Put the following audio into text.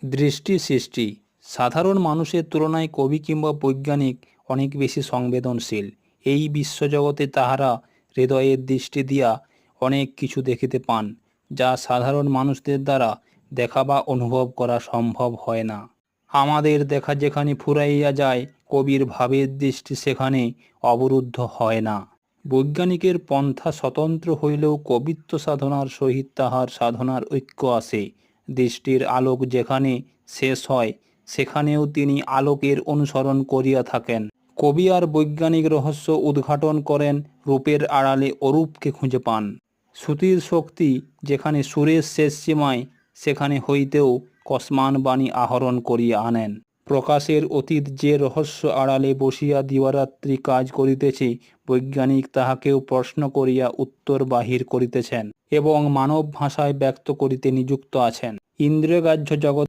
দৃষ্টি সৃষ্টি। সাধারণ মানুষের তুলনায় কবি কিংবা বৈজ্ঞানিক অনেক বেশি সংবেদনশীল। এই বিশ্বজগতে তাহারা হৃদয়ের দৃষ্টি দিয়া অনেক কিছু দেখিতে পান, যা সাধারণ মানুষদের দ্বারা দেখা বা অনুভব করা সম্ভব হয় না। আমাদের দেখা যেখানে ফুরাইয়া যায়, কবির ভাবের দৃষ্টি সেখানে অবরুদ্ধ হয় না। বৈজ্ঞানিকের পন্থা স্বতন্ত্র হইলেও কবিত্ব সাধনার সহিত তাহার সাধনার ঐক্য আসে। দৃষ্টির আলোক যেখানে শেষ হয়, সেখানেও তিনি আলোকের অনুসরণ করিয়া থাকেন। কবি আর বৈজ্ঞানিক রহস্য উদ্ঘাটন করেন, রূপের আড়ালে অরূপকে খুঁজে পান। শ্রুতির শক্তি যেখানে সুরের শেষ সীমায়, সেখানে হইতেও কসমান বাণী আহরণ করিয়া আনেন। প্রকাশের অতীত যে রহস্য আড়ালে বসিয়া দিবারাত্রি কাজ করিতেছে, বৈজ্ঞানিক তাহাকেও প্রশ্ন করিয়া উত্তর বাহির করিতেছেন এবং মানব ভাষায় ব্যক্ত করিতে নিযুক্ত আছেন। ইন্দ্রিয়গ্রাহ্য জগৎ